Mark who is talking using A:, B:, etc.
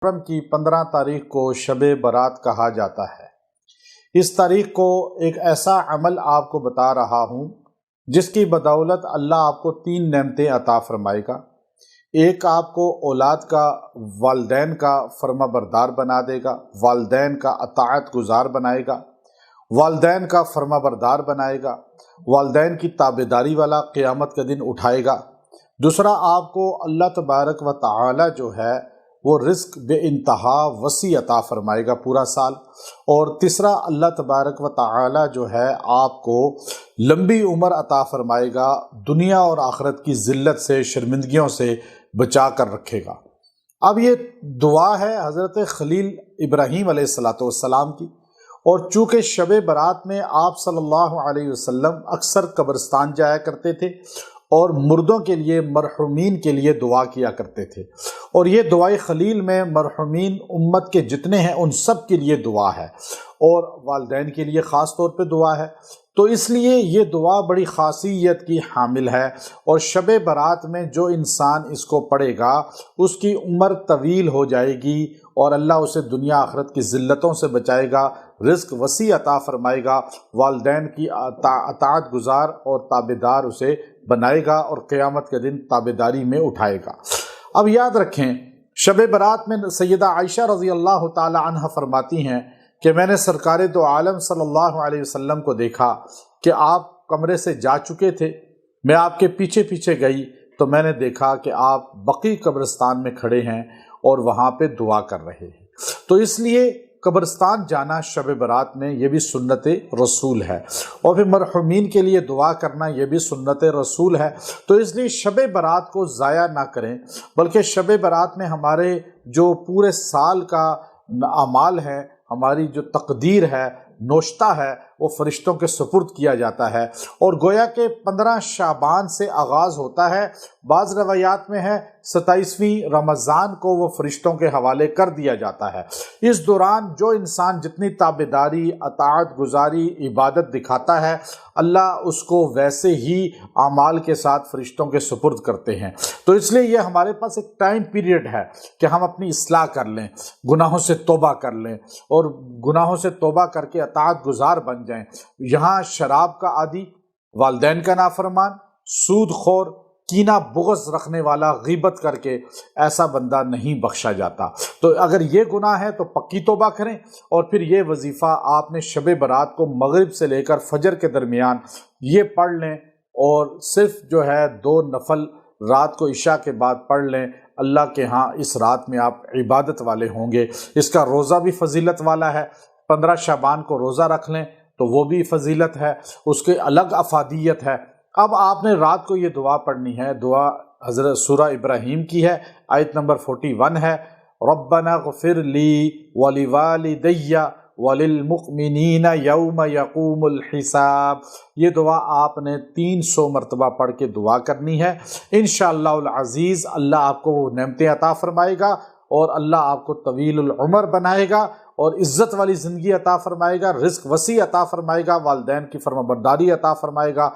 A: محرم کی 15 تاریخ کو شب برات کہا جاتا ہے۔ اس تاریخ کو ایک ایسا عمل آپ کو بتا رہا ہوں جس کی بدولت اللہ آپ کو 3 نعمتیں عطا فرمائے گا۔ ایک آپ کو اولاد کا، والدین کا فرما بردار بنا دے گا، والدین کا اطاعت گزار بنائے گا، والدین کا فرما بردار بنائے گا، والدین کی تابعداری والا قیامت کے دن اٹھائے گا۔ دوسرا، آپ کو اللہ تبارک و تعالی جو ہے وہ رزق بے انتہا وسیع عطا فرمائے گا پورا سال۔ اور تیسرا، اللہ تبارک و تعالی جو ہے آپ کو لمبی عمر عطا فرمائے گا، دنیا اور آخرت کی ذلت سے، شرمندگیوں سے بچا کر رکھے گا۔ اب یہ دعا ہے حضرت خلیل ابراہیم علیہ السلام کی، اور چونکہ شب برات میں آپ صلی اللہ علیہ وسلم اکثر قبرستان جایا کرتے تھے اور مردوں کے لیے، مرحومین کے لیے دعا کیا کرتے تھے، اور یہ دعائے خلیل میں مرحومین امت کے جتنے ہیں ان سب کے لیے دعا ہے، اور والدین کے لیے خاص طور پہ دعا ہے۔ تو اس لیے یہ دعا بڑی خاصیت کی حامل ہے، اور شب برات میں جو انسان اس کو پڑھے گا اس کی عمر طویل ہو جائے گی، اور اللہ اسے دنیا آخرت کی ذلتوں سے بچائے گا، رزق وسیع عطا فرمائے گا، والدین کی اطاعت گزار اور تابعدار اسے بنائے گا، اور قیامت کے دن تابعداری میں اٹھائے گا۔ اب یاد رکھیں، شب برات میں سیدہ عائشہ رضی اللہ تعالی عنہ فرماتی ہیں کہ میں نے سرکار دو عالم صلی اللہ علیہ وسلم کو دیکھا کہ آپ کمرے سے جا چکے تھے، میں آپ کے پیچھے پیچھے گئی تو میں نے دیکھا کہ آپ بقیع قبرستان میں کھڑے ہیں اور وہاں پہ دعا کر رہے ہیں۔ تو اس لیے قبرستان جانا شب برات میں یہ بھی سنت رسول ہے، اور پھر مرحومین کے لیے دعا کرنا یہ بھی سنت رسول ہے۔ تو اس لیے شب برات کو ضائع نہ کریں، بلکہ شب برات میں ہمارے جو پورے سال کا اعمال ہے، ہماری جو تقدیر ہے، نوشتہ ہے، وہ فرشتوں کے سپرد کیا جاتا ہے، اور گویا کہ 15 شعبان سے آغاز ہوتا ہے۔ بعض روایات میں ہے 27ویں رمضان کو وہ فرشتوں کے حوالے کر دیا جاتا ہے۔ اس دوران جو انسان جتنی تابعداری، اطاعت گزاری، عبادت دکھاتا ہے، اللہ اس کو ویسے ہی اعمال کے ساتھ فرشتوں کے سپرد کرتے ہیں۔ تو اس لیے یہ ہمارے پاس ایک ٹائم پیریڈ ہے کہ ہم اپنی اصلاح کر لیں، گناہوں سے توبہ کر لیں، اور گناہوں سے توبہ کر کے اطاعت گزار بن جائیں۔ یہاں شراب کا عادی، والدین کا نافرمان، سود خور، کینہ بغض رکھنے والا، غیبت کر کے ایسا بندہ نہیں بخشا جاتا۔ تو اگر یہ گناہ ہے تو پکی توبہ کریں، اور پھر یہ وظیفہ آپ نے شب برات کو مغرب سے لے کر فجر کے درمیان یہ پڑھ لیں، اور صرف جو ہے 2 نفل رات کو عشاء کے بعد پڑھ لیں۔ اللہ کے ہاں اس رات میں آپ عبادت والے ہوں گے۔ اس کا روزہ بھی فضیلت والا ہے، 15 شعبان کو روزہ رکھ لیں تو وہ بھی فضیلت ہے، اس کے الگ افادیت ہے۔ اب آپ نے رات کو یہ دعا پڑھنی ہے۔ دعا حضرت سورہ ابراہیم کی ہے، آیت نمبر 41 ہے، ربنا اغفر لی ولوالدی وللمؤمنین یوم یقوم الحساب۔ یہ دعا آپ نے 300 مرتبہ پڑھ کے دعا کرنی ہے۔ انشاءاللہ العزیز اللہ آپ کو وہ نعمتیں عطا فرمائے گا، اور اللہ آپ کو طویل العمر بنائے گا، اور عزت والی زندگی عطا فرمائے گا، رزق وسیع عطا فرمائے گا، والدین کی فرمانبرداری عطا فرمائے گا۔